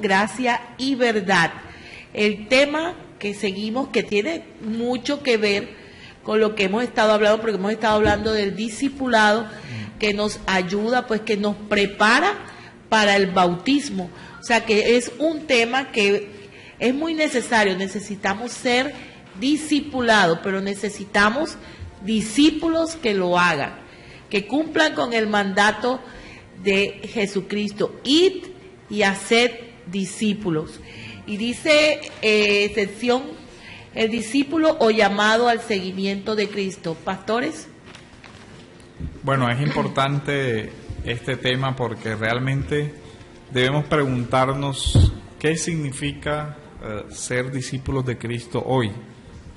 Gracia y verdad. El tema que seguimos, que tiene mucho que ver con lo que hemos estado hablando, porque hemos estado hablando del discipulado, que nos ayuda, pues que nos prepara para el bautismo. O sea que es un tema que es muy necesario. Necesitamos ser discipulados, pero necesitamos discípulos que lo hagan, que cumplan con el mandato de Jesucristo: id y haced discípulos. Y dice sección, el discípulo o llamado al seguimiento de Cristo. Pastores. Bueno, es importante este tema porque realmente debemos preguntarnos qué significa ser discípulos de Cristo hoy,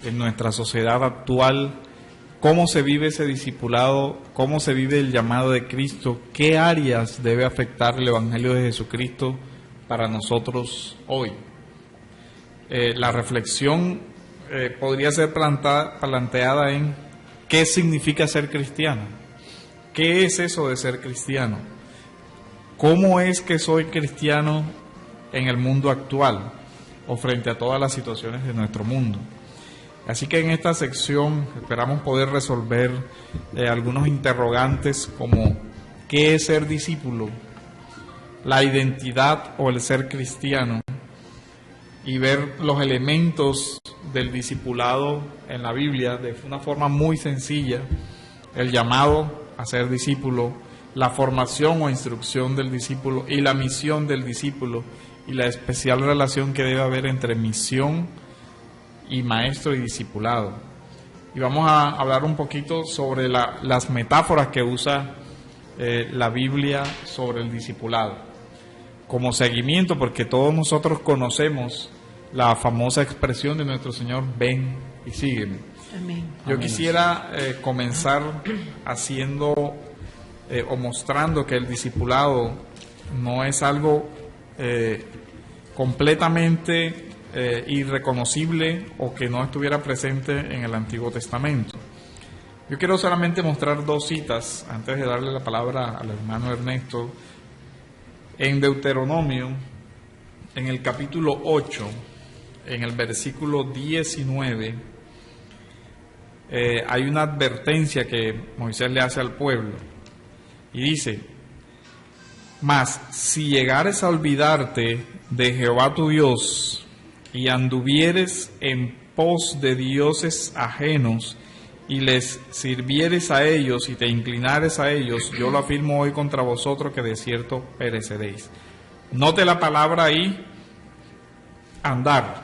en nuestra sociedad actual. ¿Cómo se vive ese discipulado? ¿Cómo se vive el llamado de Cristo? ¿Qué áreas debe afectar el Evangelio de Jesucristo para nosotros hoy? La reflexión podría ser planteada en ¿qué significa ser cristiano? ¿Qué es eso de ser cristiano? ¿Cómo es que soy cristiano en el mundo actual o frente a todas las situaciones de nuestro mundo? Así que en esta sección esperamos poder resolver algunos interrogantes como ¿qué es ser discípulo?, la identidad o el ser cristiano, y ver los elementos del discipulado en la Biblia de una forma muy sencilla: el llamado a ser discípulo, la formación o instrucción del discípulo y la misión del discípulo, y la especial relación que debe haber entre misión y maestro y discipulado. Y vamos a hablar un poquito sobre las metáforas que usa la Biblia sobre el discipulado como seguimiento, porque todos nosotros conocemos la famosa expresión de nuestro Señor: ven y sígueme. Amén. Yo quisiera comenzar haciendo o mostrando que el discipulado no es algo completamente irreconocible o que no estuviera presente en el Antiguo Testamento. Yo quiero solamente mostrar dos citas antes de darle la palabra al hermano Ernesto. En Deuteronomio, en el capítulo 8, en el versículo 19, hay una advertencia que Moisés le hace al pueblo y dice: mas si llegares a olvidarte de Jehová tu Dios y anduvieres en pos de dioses ajenos y les sirvieres a ellos y te inclinares a ellos, yo lo afirmo hoy contra vosotros que de cierto pereceréis. Note la palabra ahí, andar.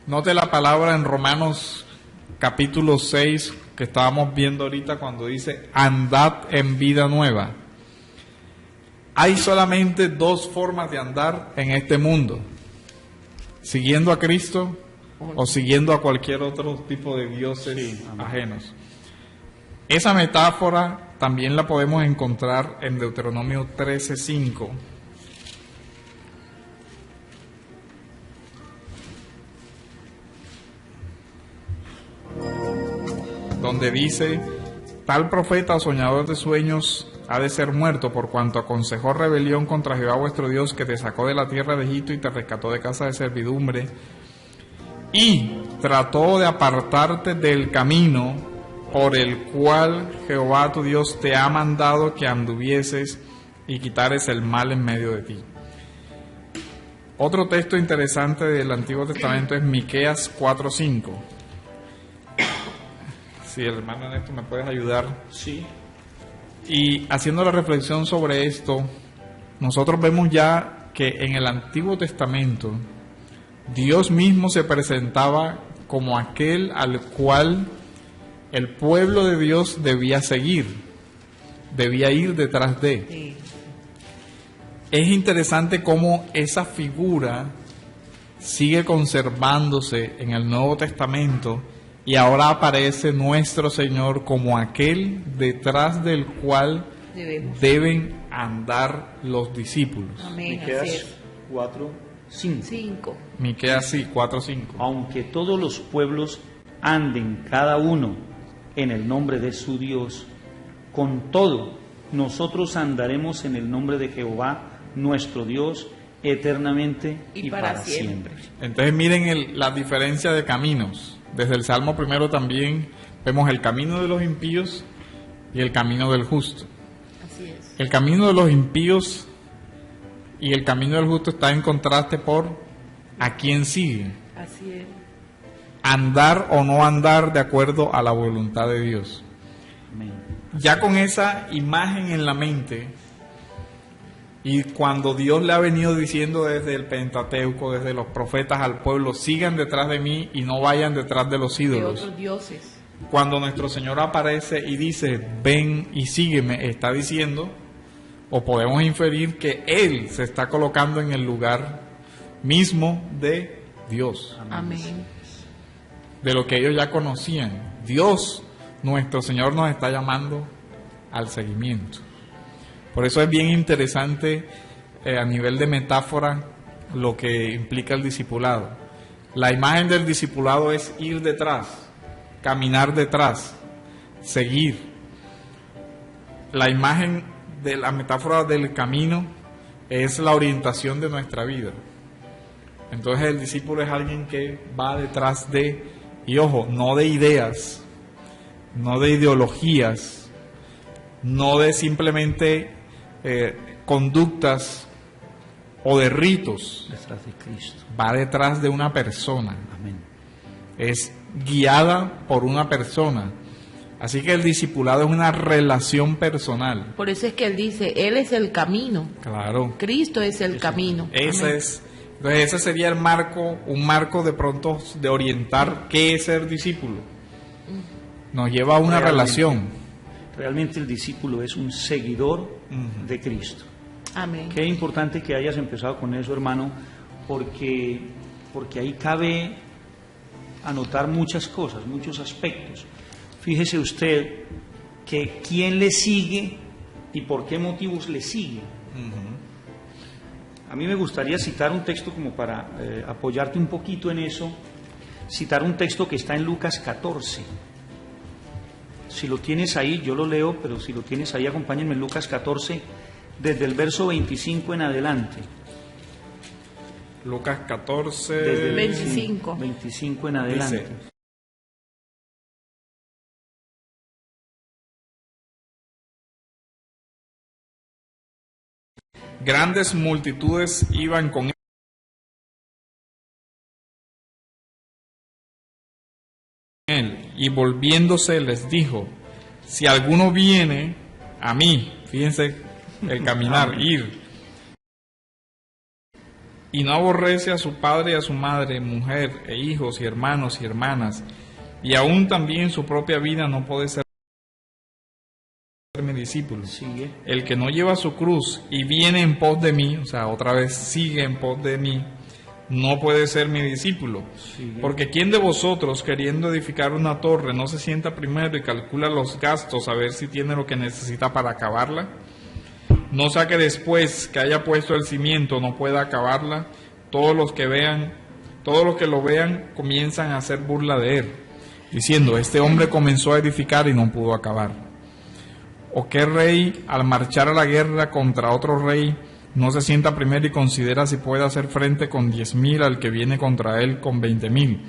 Note la palabra en Romanos capítulo 6 que estábamos viendo ahorita cuando dice: andad en vida nueva. Hay solamente dos formas de andar en este mundo: siguiendo a Cristo o siguiendo a cualquier otro tipo de dioses ajenos. Esa metáfora también la podemos encontrar en Deuteronomio 13:5, donde dice: tal profeta o soñador de sueños ha de ser muerto, por cuanto aconsejó rebelión contra Jehová vuestro Dios, que te sacó de la tierra de Egipto y te rescató de casa de servidumbre, y trató de apartarte del camino por el cual Jehová tu Dios te ha mandado que anduvieses, y quitares el mal en medio de ti. Otro texto interesante del Antiguo Testamento es Miqueas 4:5. Si el hermano Ernesto me puedes ayudar. Sí. Y haciendo la reflexión sobre esto, nosotros vemos ya que en el Antiguo Testamento Dios mismo se presentaba como aquel al cual el pueblo de Dios debía seguir, debía ir detrás de. Sí. Es interesante cómo esa figura sigue conservándose en el Nuevo Testamento, y ahora aparece nuestro Señor como aquel detrás del cual deben andar los discípulos. Amén. Miqueas 4:5. Miqueas 4:5. Aunque todos los pueblos anden cada uno en el nombre de su Dios, con todo nosotros andaremos en el nombre de Jehová nuestro Dios eternamente Y y para para siempre. siempre. Entonces miren la diferencia de caminos. Desde el Salmo primero también vemos el camino de los impíos y el camino del justo. Así es. El camino de los impíos y el camino del justo está en contraste por a quién sigue. Así es. Andar o no andar de acuerdo a la voluntad de Dios. Amén. Ya con esa imagen en la mente, y cuando Dios le ha venido diciendo desde el Pentateuco, desde los profetas al pueblo, sigan detrás de mí y no vayan detrás de los De ídolos. otros dioses. Cuando nuestro Señor aparece y dice, ven y sígueme, está diciendo, o podemos inferir que Él se está colocando en el lugar mismo de Dios, Amén. de lo que ellos ya conocían. Dios, nuestro Señor, nos está llamando al seguimiento. Por eso es bien interesante a nivel de metáfora lo que implica el discipulado. La imagen del discipulado es ir detrás, caminar detrás, seguir. La imagen de la metáfora del camino es la orientación de nuestra vida. Entonces el discípulo es alguien que va detrás de, y ojo, no de ideas, no de ideologías, no de simplemente conductas o de ritos, Detrás de Cristo. va detrás de una persona, Amén. es guiada por una persona. Así que el discipulado es una relación personal. Por eso es que él dice, Él es el camino. Claro. Cristo es el camino. Ese Amén. es, entonces ese sería el marco, un marco de pronto de orientar qué es ser discípulo. Nos lleva a una relación. Realmente el discípulo es un seguidor de Cristo. Amén. Qué importante que hayas empezado con eso, hermano, porque ahí cabe anotar muchas cosas, muchos aspectos. Fíjese usted que quién le sigue y por qué motivos le sigue. A mí me gustaría citar un texto como para apoyarte un poquito en eso, citar un texto que está en Lucas 14. Si lo tienes ahí, yo lo leo, pero si lo tienes ahí, acompáñenme en Lucas 14, desde el verso 25 en adelante. Lucas 14, Desde el 25. 25 en adelante. dice: grandes multitudes iban con él, y volviéndose les dijo: si alguno viene a mí, fíjense el caminar, ir, y no aborrece a su padre y a su madre, mujer e hijos y hermanos y hermanas, y aún también su propia vida, no puede ser mi discípulo. Sigue. El que no lleva su cruz y viene en pos de mí, o sea, otra vez sigue en pos de mí, no puede ser mi discípulo. Sigue. Porque ¿quién de vosotros, queriendo edificar una torre, no se sienta primero y calcula los gastos a ver si tiene lo que necesita para acabarla? No sea que después que haya puesto el cimiento no pueda acabarla. Todos los que lo vean comienzan a hacer burla de él, diciendo: este hombre comenzó a edificar y no pudo acabar. ¿O qué rey, al marchar a la guerra contra otro rey, no se sienta primero y considera si puede hacer frente con 10,000 al que viene contra él con 20,000?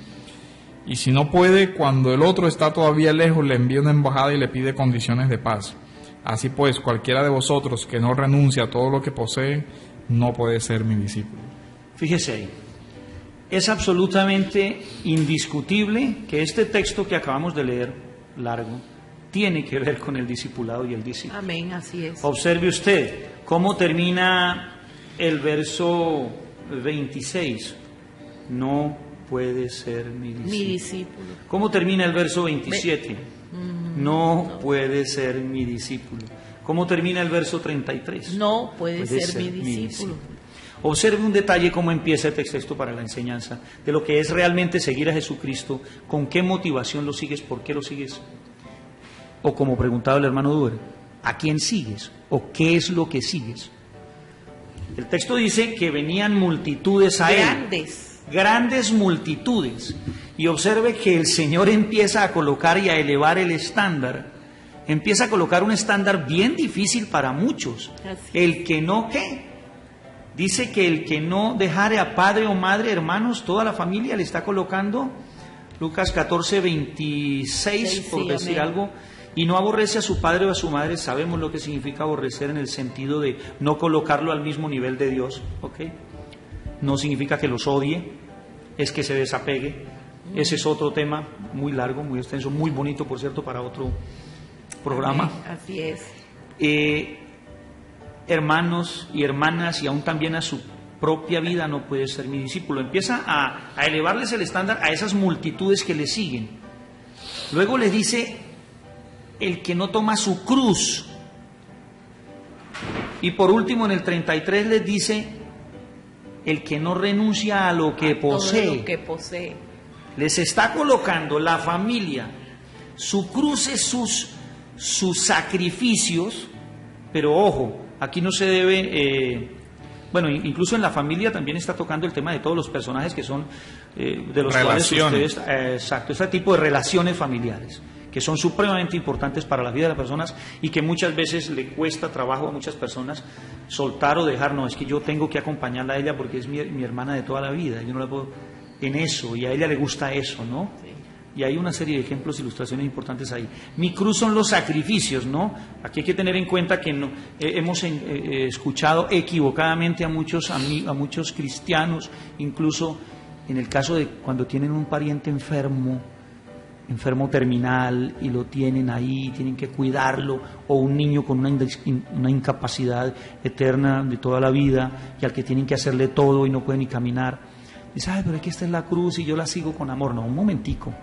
Y si no puede, cuando el otro está todavía lejos, le envía una embajada y le pide condiciones de paz. Así pues, cualquiera de vosotros que no renuncia a todo lo que posee, no puede ser mi discípulo. Fíjese ahí. Es absolutamente indiscutible que este texto que acabamos de leer, largo, tiene que ver con el discipulado y el discípulo. Amén, así es. Observe usted cómo termina el verso 26. No puede ser mi discípulo. Mi discípulo. ¿Cómo termina el verso 27? No puede ser mi discípulo. ¿Cómo termina el verso 33? No puede ser mi discípulo. Observe un detalle cómo empieza este texto para la enseñanza de lo que es realmente seguir a Jesucristo, con qué motivación lo sigues, por qué lo sigues. O como preguntaba el hermano Duer, ¿a quién sigues? ¿O qué es lo que sigues? El texto dice que venían multitudes a él. Grandes multitudes. Y observe que el Señor empieza a colocar y a elevar el estándar. Empieza a colocar un estándar bien difícil para muchos. Así. El que no, ¿qué? Dice que el que no dejare a padre o madre, hermanos, toda la familia, le está colocando Lucas 14, 26, por sí, decir amén. algo, y no aborrece a su padre o a su madre. Sabemos lo que significa aborrecer en el sentido de no colocarlo al mismo nivel de Dios, ¿ok? No significa que los odie, es que se desapegue. Ese es otro tema muy largo, muy extenso, muy bonito, por cierto, para otro programa. Amén. Así es. Hermanos y hermanas, y aún también a su propia vida, no puede ser mi discípulo. Empieza a elevarles el estándar a esas multitudes que le siguen. Luego les dice, el que no toma su cruz. Y por último, en el 33 les dice, el que no renuncia a lo que posee. Todo lo que posee. Les está colocando la familia, su cruz es sus sacrificios, pero ojo, aquí no se debe, bueno, incluso en la familia también está tocando el tema de todos los personajes que son, de los cuales ustedes, exacto, este tipo de relaciones familiares, que son supremamente importantes para la vida de las personas y que muchas veces le cuesta trabajo a muchas personas soltar o dejar. No, es que yo tengo que acompañarla a ella porque es mi hermana de toda la vida, yo no la puedo en eso, y a ella le gusta eso, ¿no? Sí. Y hay una serie de ejemplos, ilustraciones importantes ahí. Mi cruz son los sacrificios, ¿no? Aquí hay que tener en cuenta que no, hemos escuchado equivocadamente a muchos cristianos, incluso en el caso de cuando tienen un pariente enfermo terminal, y lo tienen ahí, tienen que cuidarlo, o un niño con una incapacidad eterna de toda la vida, y al que tienen que hacerle todo y no puede ni caminar. Dice, ay, pero aquí está la cruz y yo la sigo con amor. No, un momentico.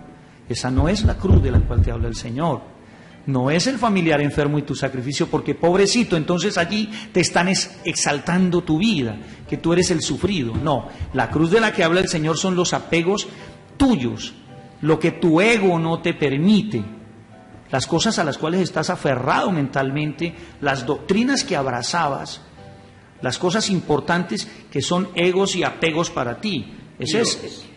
Esa no es la cruz de la cual te habla el Señor. No es el familiar enfermo y tu sacrificio, porque pobrecito, entonces allí te están exaltando tu vida, que tú eres el sufrido. No, la cruz de la que habla el Señor son los apegos tuyos, lo que tu ego no te permite, las cosas a las cuales estás aferrado mentalmente, las doctrinas que abrazabas, las cosas importantes que son egos y apegos para ti.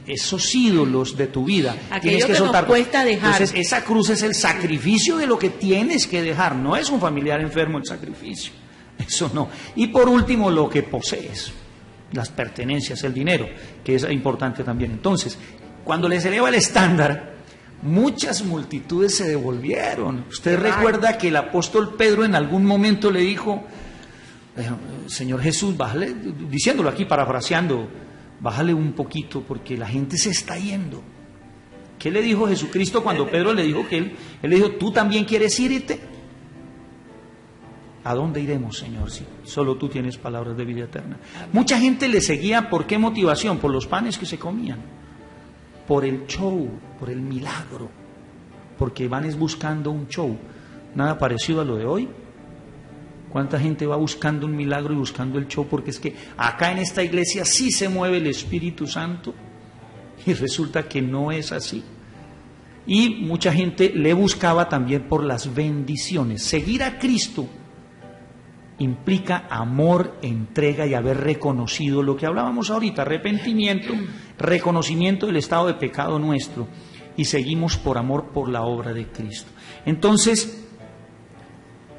Esos ídolos de tu vida. Aquello que nos cuesta dejar. Entonces, esa cruz es el sacrificio de lo que tienes que dejar. No es un familiar enfermo el sacrificio. Eso no. Y por último, lo que posees. Las pertenencias, el dinero, que es importante también. Entonces, cuando les eleva el estándar, muchas multitudes se devolvieron. Usted recuerda que el apóstol Pedro en algún momento le dijo, Señor Jesús, bájale, diciéndolo aquí, parafraseando, bájale un poquito porque la gente se está yendo. ¿Qué le dijo Jesucristo cuando Pedro le dijo que él le dijo, ¿tú también quieres irte? ¿A dónde iremos, Señor, si solo tú tienes palabras de vida eterna? Mucha gente le seguía, ¿por qué motivación? Por los panes que se comían, por el show, por el milagro, porque van buscando un show. Nada parecido a lo de hoy. ¿Cuánta gente va buscando un milagro y buscando el show? Porque es que acá en esta iglesia sí se mueve el Espíritu Santo, y resulta que no es así. Y mucha gente le buscaba también por las bendiciones. Seguir a Cristo implica amor, entrega y haber reconocido lo que hablábamos ahorita, arrepentimiento, reconocimiento del estado de pecado nuestro, y seguimos por amor por la obra de Cristo. Entonces,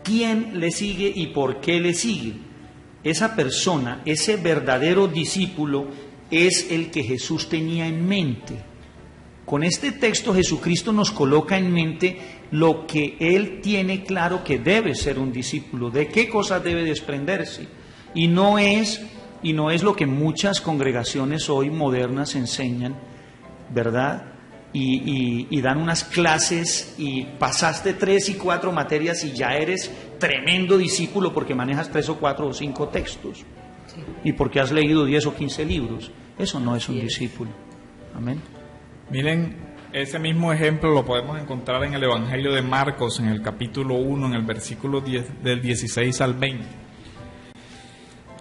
¿quién le sigue y por qué le sigue? Esa persona, ese verdadero discípulo, es el que Jesús tenía en mente. Con este texto Jesucristo nos coloca en mente lo que Él tiene claro que debe ser un discípulo, de qué cosas debe desprenderse. Y no es lo que muchas congregaciones hoy modernas enseñan, ¿verdad? Y dan unas clases y pasaste 3 y 4 materias y ya eres tremendo discípulo porque manejas 3 o 4 o 5 textos, sí, y porque has leído 10 o 15 libros. Eso no es un discípulo. Amén. Miren, ese mismo ejemplo lo podemos encontrar en el Evangelio de Marcos, en el capítulo 1, en el versículo 10, del 16 al 20.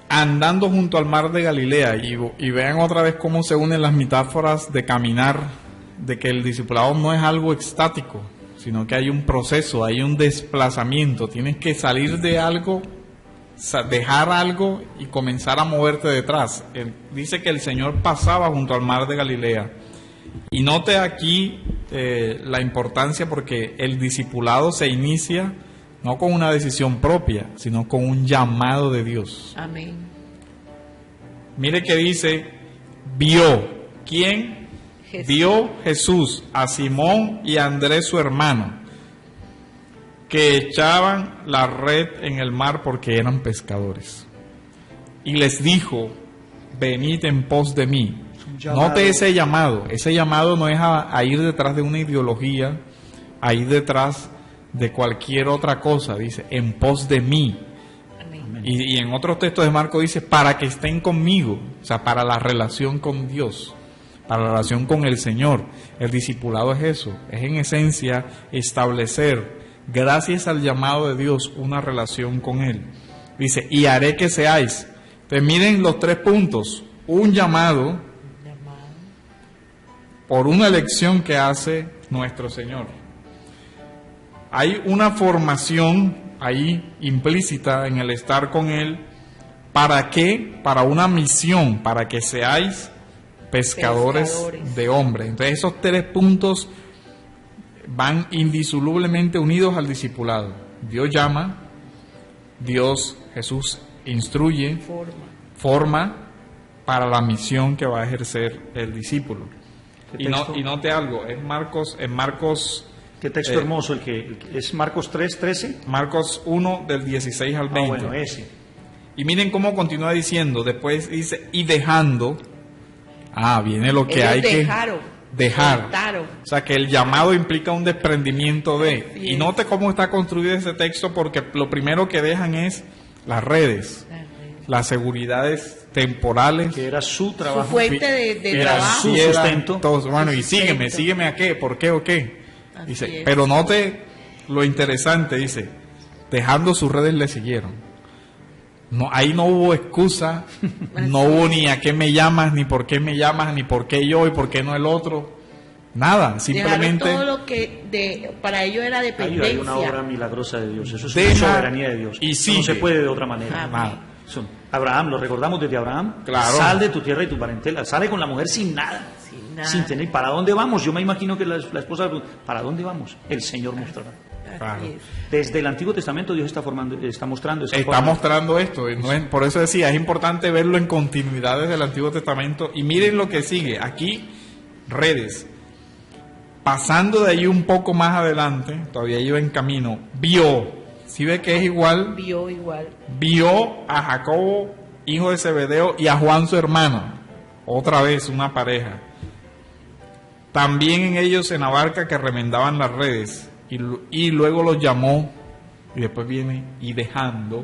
Andando junto al mar de Galilea, y vean otra vez cómo se unen las metáforas de caminar, de que el discipulado no es algo estático, sino que hay un proceso, hay un desplazamiento. Tienes que salir de algo, dejar algo y comenzar a moverte detrás. Dice que el Señor pasaba junto al mar de Galilea. Y note aquí la importancia, porque el discipulado se inicia no con una decisión propia, sino con un llamado de Dios. Amén. Mire que dice, vio. ¿Quién? Jesús. Vio Jesús a Simón y a Andrés su hermano, que echaban la red en el mar porque eran pescadores. Y les dijo, venid en pos de mí. Note ese llamado no es a ir detrás de una ideología, a ir detrás de cualquier otra cosa, dice, en pos de mí. Amén. Y en otros textos de Marcos dice, para que estén conmigo, o sea, para la relación con Dios, para la relación con el Señor. El discipulado es eso, es en esencia establecer, gracias al llamado de Dios, una relación con Él. Dice, y haré que seáis. Pues miren los 3 puntos, un llamado por una elección que hace nuestro Señor. Hay una formación ahí implícita en el estar con Él. ¿Para qué? Para una misión, para que seáis pescadores de hombres. Entonces esos 3 puntos van indisolublemente unidos al discipulado. Dios llama, Dios, Jesús instruye, forma para la misión que va a ejercer el discípulo. Y note algo, en Marcos Qué texto hermoso el que es Marcos 3:13. Marcos 1 del 16 al 20. Bueno, ese. Y miren cómo continúa diciendo, después dice, y dejando, viene lo que Ellos hay dejaron, que dejar. soltaron. O sea, que el llamado implica un desprendimiento de. Así Y es. note cómo está construido ese texto, porque lo primero que dejan es las redes, las seguridades temporales, Que era su Su trabajo. fuente de era trabajo. su sustento. todo. Bueno, y sustento. sígueme a qué, por qué o qué. Así Dice, es. pero note lo interesante, dice, dejando sus redes le siguieron. No, ahí no hubo excusa, no hubo ni a qué me llamas, ni por qué me llamas, ni por qué yo y por qué no el otro. Nada, simplemente Dejaron todo lo que para ellos era Ahí dependencia. hay una obra milagrosa de Dios. Eso es Deja una soberanía de Dios. y Eso no sigue. se puede de otra manera. Amén. nada. Abraham, lo recordamos desde Abraham. Claro. Sal de tu tierra y tu parentela. Sale con la mujer sin nada. Sin nada. Sin tener. ¿Para dónde vamos? Yo me imagino que la esposa. ¿Para dónde vamos? El Señor mostrará. Así Claro. es. Desde el Antiguo Testamento Dios está mostrando esa Está forma. mostrando esto, y no es- por eso decía, es importante verlo en continuidad desde el Antiguo Testamento. Y miren lo que sigue, aquí redes. Pasando de ahí un poco más adelante, todavía iba en camino, vio, si ve que es igual, Vio igual. vio a Jacobo, hijo de Zebedeo, y a Juan su hermano, otra vez una pareja. También en ellos en la barca que remendaban las redes, y luego los llamó, y después viene, y dejando,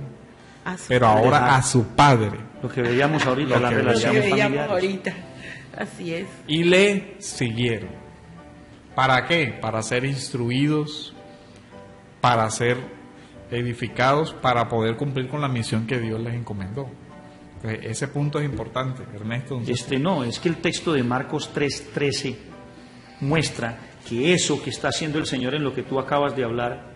pero ahora dejar. a su padre, Lo que veíamos ahorita, Lo las que Lo que relaciones veíamos familiares. ahorita. Así es. y le siguieron. ¿Para qué? Para ser instruidos, para ser edificados, para poder cumplir con la misión que Dios les encomendó. Entonces, ese punto es importante, Ernesto. No, es que el texto de Marcos 3:13 muestra que eso que está haciendo el Señor en lo que tú acabas de hablar,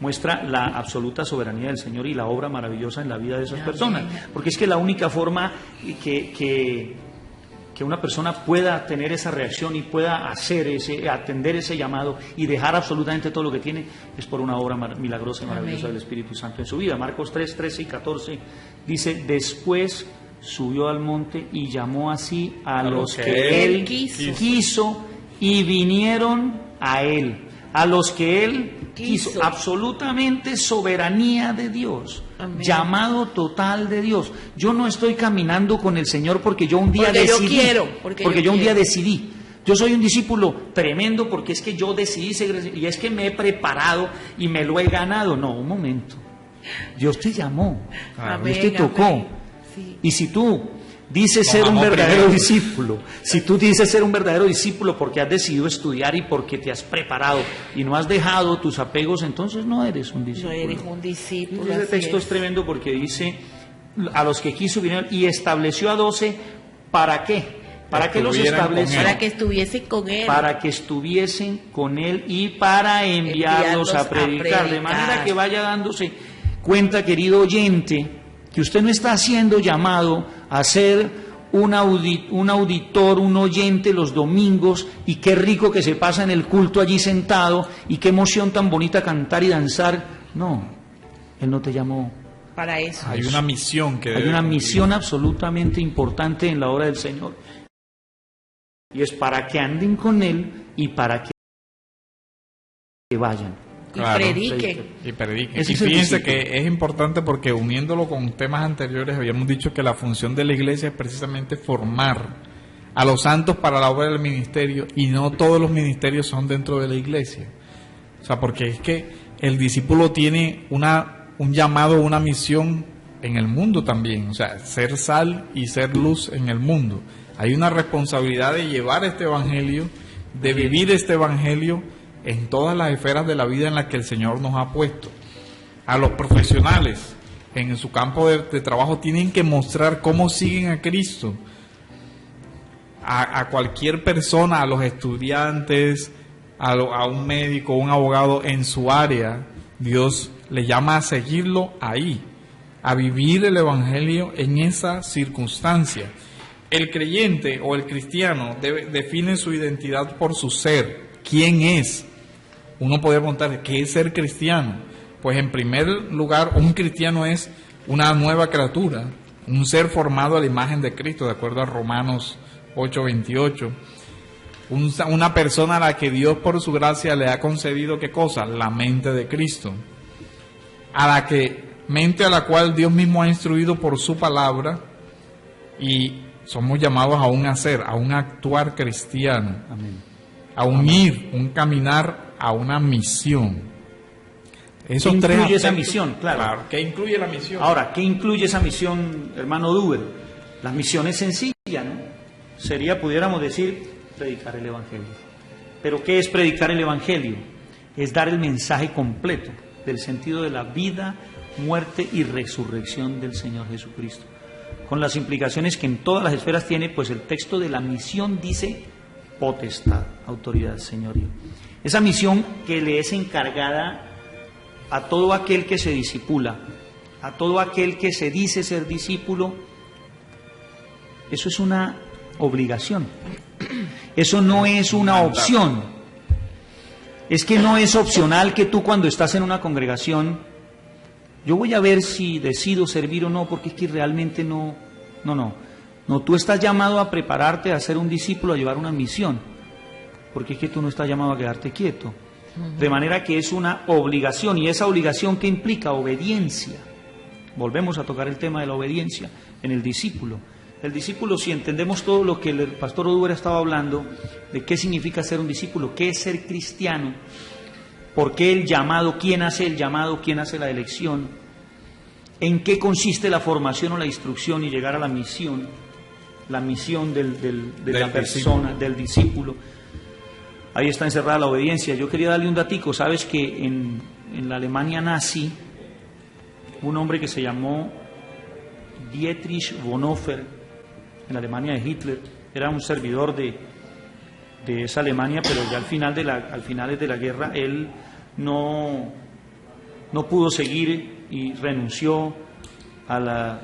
muestra la absoluta soberanía del Señor y la obra maravillosa en la vida de esas personas. Porque es que la única forma que una persona pueda tener esa reacción y pueda atender ese llamado y dejar absolutamente todo lo que tiene es por una obra milagrosa y maravillosa Amén. del Espíritu Santo en su vida. Marcos 3:13 y 14 dice, después subió al monte y llamó así a los que él quiso y vinieron a él. A los que él quiso. Absolutamente soberanía de Dios. Amén. Llamado total de Dios. Yo no estoy caminando con el Señor porque yo un día Porque yo decidí. quiero, porque yo un día quiero. decidí. Yo soy un discípulo tremendo porque es que yo decidí seguir y es que me he preparado y me lo he ganado. No, un momento. Dios te llamó. Amén, Dios te tocó. amén. Sí. Y si tú dices ser un amó verdadero primero. discípulo, si tú dices ser un verdadero discípulo porque has decidido estudiar y porque te has preparado y no has dejado tus apegos, entonces no eres un No discípulo. eres un discípulo. Ese así texto es tremendo porque dice a los que quiso vinieron y estableció a 12, ¿para qué? ¿Para qué los Estuvieran con estableció? él. Para que estuviesen con él. Para que estuviesen con él y para enviarlos a predicar. De manera que vaya dándose cuenta, querido oyente, que usted no está siendo llamado a ser un auditor, un oyente los domingos, y qué rico que se pasa en el culto allí sentado, y qué emoción tan bonita cantar y danzar. No, Él no te llamó para eso. Hay una misión que Hay debe una cumplir. misión absolutamente importante en la obra del Señor. Y es para que anden con Él y para que vayan. Y Claro. prediquen. Y prediquen. Ese Y es el fíjense discípulo. que es importante porque uniéndolo con temas anteriores habíamos dicho que la función de la iglesia es precisamente formar a los santos para la obra del ministerio, y no todos los ministerios son dentro de la iglesia. O sea, porque es que el discípulo tiene un llamado, una misión en el mundo también, o sea, ser sal y ser luz en el mundo. Hay una responsabilidad de llevar este evangelio, de vivir este evangelio en todas las esferas de la vida en las que el Señor nos ha puesto. A los profesionales en su campo de trabajo tienen que mostrar cómo siguen a Cristo. A cualquier persona, a los estudiantes, a un médico, un abogado en su área, Dios le llama a seguirlo ahí, a vivir el evangelio en esa circunstancia. El creyente o el cristiano define su identidad por su ser. ¿Quién es? Uno puede preguntar, ¿qué es ser cristiano? Pues en primer lugar, un cristiano es una nueva criatura, un ser formado a la imagen de Cristo, de acuerdo a Romanos 8:28. Una persona a la que Dios por su gracia le ha concedido, ¿qué cosa? La mente de Cristo. Mente a la cual Dios mismo ha instruido por su palabra, y somos llamados a un hacer, a un actuar cristiano, Amén. a unir, un caminar a una misión. Esos ¿Qué tres incluye esa aspectos, misión? Claro. ¿Qué incluye la misión? Ahora, ¿qué incluye esa misión, hermano Duber? La misión es sencilla, ¿no? Sería, pudiéramos decir, predicar el Evangelio. ¿Pero qué es predicar el Evangelio? Es dar el mensaje completo del sentido de la vida, muerte y resurrección del Señor Jesucristo, con las implicaciones que en todas las esferas tiene, pues el texto de la misión dice potestad, autoridad, señorío. Esa misión que le es encargada a todo aquel que se discipula, a todo aquel que se dice ser discípulo. Eso es una obligación, eso no es una opción. Es que no es opcional que tú, cuando estás en una congregación, yo voy a ver si decido servir o no, porque es que realmente no, tú estás llamado a prepararte a ser un discípulo, a llevar una misión, porque es que tú no estás llamado a quedarte quieto. De manera que es una obligación, y esa obligación que implica obediencia. Volvemos a tocar el tema de la obediencia en el discípulo. El discípulo, si entendemos todo lo que el pastor Oduber estaba hablando, de qué significa ser un discípulo, qué es ser cristiano, por qué el llamado, quién hace el llamado, quién hace la elección, en qué consiste la formación o la instrucción y llegar a la misión de la persona, del discípulo. Ahí está encerrada la obediencia. Yo quería darle un datico. Sabes que en la Alemania nazi, un hombre que se llamó Dietrich Bonhoeffer, en la Alemania de Hitler, era un servidor de esa Alemania, pero ya al finales de la guerra él no pudo seguir y renunció al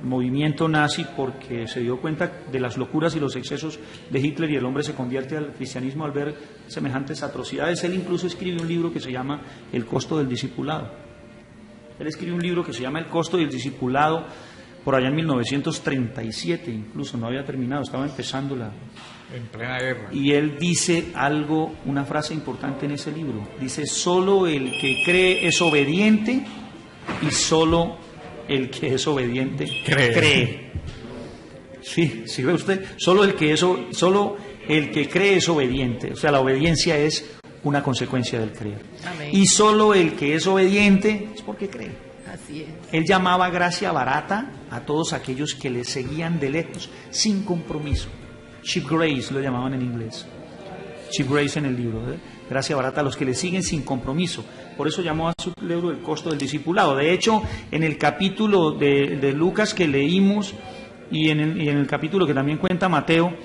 movimiento nazi, porque se dio cuenta de las locuras y los excesos de Hitler, y el hombre se convierte al cristianismo al ver semejantes atrocidades. Él incluso escribe un libro que se llama El costo del discipulado. Él escribe un libro que se llama El costo del discipulado por allá en 1937, incluso no había terminado, estaba empezando en plena guerra. Y él dice algo, una frase importante en ese libro. Dice: solo el que cree es obediente, y solo el que es obediente cree. Sí, ¿sí ve usted? Solo el que cree es obediente. O sea, la obediencia es una consecuencia del creer. Amén. Y solo el que es obediente es porque cree. Así es. Él llamaba gracia barata a todos aquellos que le seguían de lejos, sin compromiso. Cheap grace lo llamaban en inglés. Cheap grace en el libro, ¿eh? Gracia barata a los que le siguen sin compromiso. Por eso llamó a su libro El costo del discipulado. De hecho, en el capítulo de Lucas que leímos, y en el capítulo que también cuenta Mateo,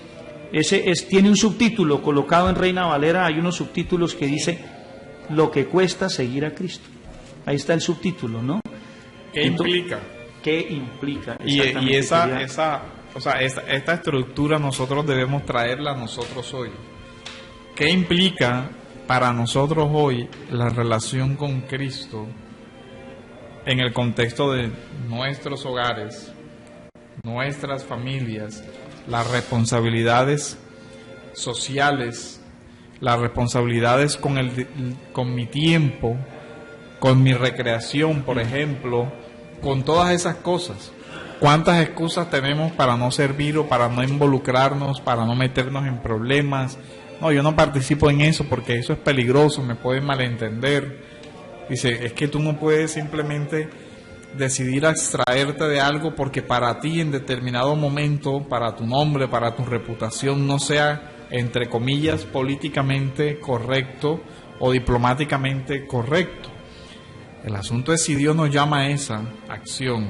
tiene un subtítulo colocado en Reina Valera. Hay unos subtítulos que dice: lo que cuesta seguir a Cristo. Ahí está el subtítulo, ¿no? ¿Qué implica? ¿Qué implica? Y Exactamente. esta estructura nosotros debemos traerla a nosotros hoy. ¿Qué implica para nosotros hoy la relación con Cristo en el contexto de nuestros hogares, nuestras familias, las responsabilidades sociales, las responsabilidades con mi tiempo, con mi recreación, por ejemplo, con todas esas cosas. ¿Cuántas excusas tenemos para no servir o para no involucrarnos, para no meternos en problemas? No, yo no participo en eso porque eso es peligroso, me pueden malentender. Dice, es que tú no puedes simplemente decidir abstraerte de algo porque para ti en determinado momento, para tu nombre, para tu reputación, no sea, entre comillas, políticamente correcto o diplomáticamente correcto. El asunto es si Dios nos llama a esa acción,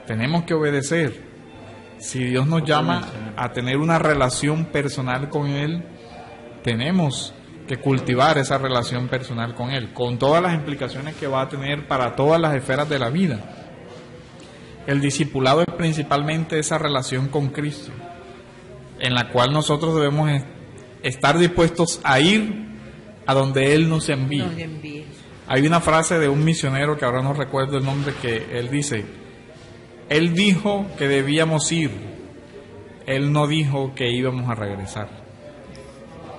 tenemos que obedecer. Si Dios nos llama a tener una relación personal con Él, tenemos que cultivar esa relación personal con Él, con todas las implicaciones que va a tener para todas las esferas de la vida. El discipulado es principalmente esa relación con Cristo, en la cual nosotros debemos estar dispuestos a ir a donde Él nos envíe. Hay una frase de un misionero que ahora no recuerdo el nombre, que él dice, Él dijo que debíamos ir, Él no dijo que íbamos a regresar.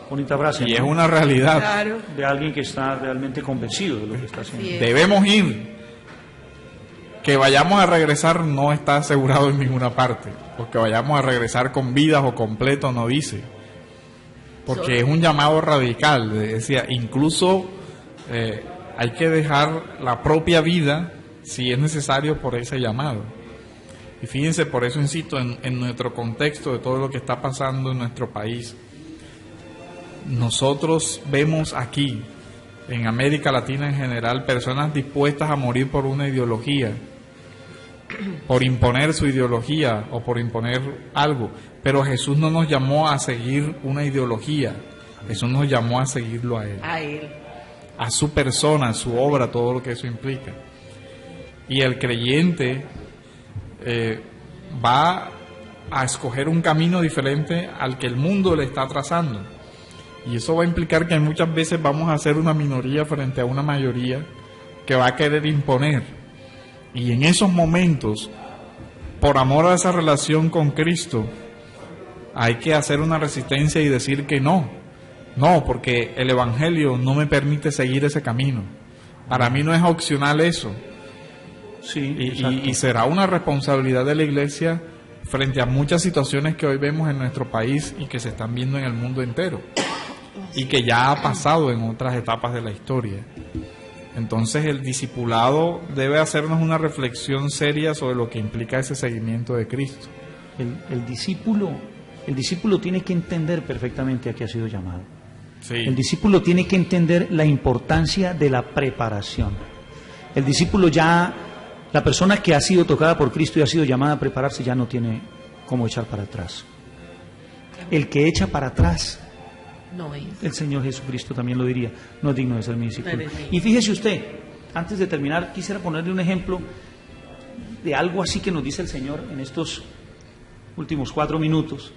Bonita frase. Y es una realidad. Claro. De alguien que está realmente convencido de lo que está haciendo. Sí. Debemos ir. Que vayamos a regresar no está asegurado en ninguna parte. Porque vayamos a regresar con vidas o completo no dice. Porque es un llamado radical. Decía, incluso hay que dejar la propia vida si es necesario por ese llamado. Y fíjense, por eso insisto, en nuestro contexto de todo lo que está pasando en nuestro país, nosotros vemos aquí, en América Latina en general, personas dispuestas a morir por una ideología, por imponer su ideología o por imponer algo. Pero Jesús no nos llamó a seguir una ideología, Jesús nos llamó a seguirlo a Él. A Él. A su persona, a su obra, todo lo que eso implica. Y el creyente va a escoger un camino diferente al que el mundo le está trazando. Y eso va a implicar que muchas veces vamos a ser una minoría frente a una mayoría que va a querer imponer. Y en esos momentos, por amor a esa relación con Cristo, hay que hacer una resistencia y decir que no. No, porque el Evangelio no me permite seguir ese camino. Para mí no es opcional eso. Sí, y será una responsabilidad de la Iglesia frente a muchas situaciones que hoy vemos en nuestro país y que se están viendo en el mundo entero. Y que ya ha pasado en otras etapas de la historia. Entonces el discipulado debe hacernos una reflexión seria sobre lo que implica ese seguimiento de Cristo. El discípulo tiene que entender perfectamente a qué ha sido llamado. Sí. El discípulo tiene que entender la importancia de la preparación. El discípulo ya, la persona que ha sido tocada por Cristo y ha sido llamada a prepararse, ya no tiene cómo echar para atrás. El que echa para atrás, No es. el Señor Jesucristo también lo diría, no es digno de ser mi discípulo. Y fíjese usted, antes de terminar, quisiera ponerle un ejemplo de algo así que nos dice el Señor en estos últimos 4 minutos.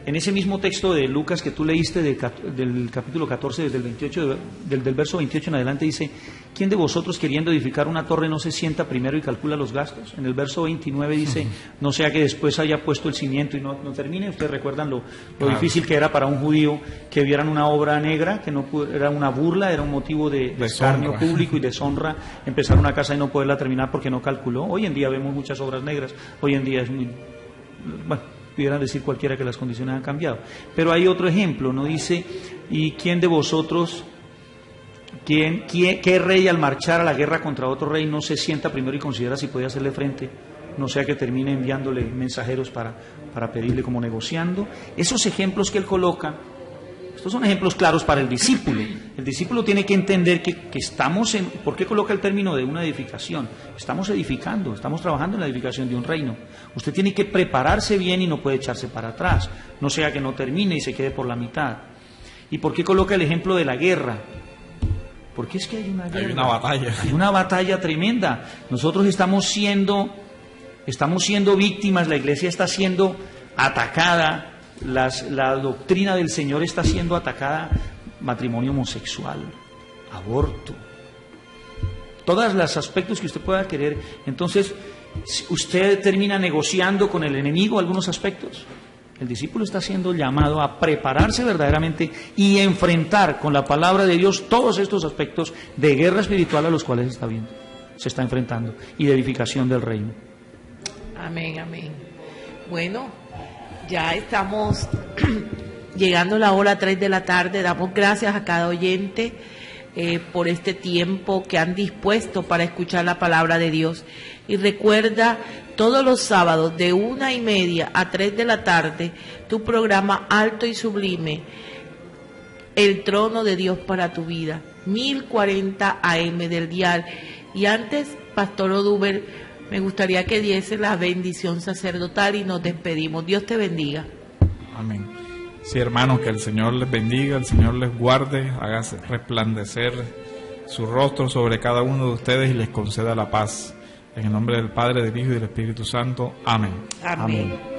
En ese mismo texto de Lucas que tú leíste del capítulo 14, desde el 28, del verso 28 en adelante, dice, ¿quién de vosotros queriendo edificar una torre no se sienta primero y calcula los gastos? En el verso 29 dice, no sea que después haya puesto el cimiento y no termine. Ustedes recuerdan lo difícil que era para un judío que vieran una obra negra, que no era una burla, era un motivo de escarnio público y deshonra empezar una casa y no poderla terminar porque no calculó. Hoy en día vemos muchas obras negras, hoy en día es muy... Bueno, pudieran decir cualquiera que las condiciones han cambiado. Pero hay otro ejemplo, ¿no? Dice, ¿y quién de vosotros, qué rey al marchar a la guerra contra otro rey no se sienta primero y considera si puede hacerle frente? No sea que termine enviándole mensajeros para pedirle, como negociando. Esos ejemplos que él coloca, estos son ejemplos claros para el discípulo. El discípulo tiene que entender que estamos en... ¿Por qué coloca el término de una edificación? Estamos edificando, estamos trabajando en la edificación de un reino. Usted tiene que prepararse bien y no puede echarse para atrás. No sea que no termine y se quede por la mitad. ¿Y por qué coloca el ejemplo de la guerra? Porque es que hay una guerra. Hay una batalla. Hay una batalla tremenda. Nosotros estamos siendo víctimas, la iglesia está siendo atacada. La doctrina del Señor está siendo atacada, matrimonio homosexual, aborto, todos los aspectos que usted pueda querer. Entonces, usted termina negociando con el enemigo algunos aspectos. El discípulo está siendo llamado a prepararse verdaderamente y enfrentar con la palabra de Dios todos estos aspectos de guerra espiritual a los cuales se está enfrentando, y de edificación del reino. Amén, amén. Bueno, ya estamos llegando a la hora 3 de la tarde. Damos gracias a cada oyente por este tiempo que han dispuesto para escuchar la palabra de Dios. Y recuerda, todos los sábados de 1:30 a 3 de la tarde, tu programa Alto y Sublime, El Trono de Dios para tu vida, 1040 AM del dial. Y antes, Pastor Oduber, me gustaría que diese la bendición sacerdotal y nos despedimos. Dios te bendiga. Amén. Sí, hermanos, que el Señor les bendiga, el Señor les guarde, haga resplandecer su rostro sobre cada uno de ustedes y les conceda la paz. En el nombre del Padre, del Hijo y del Espíritu Santo. Amén. Amén.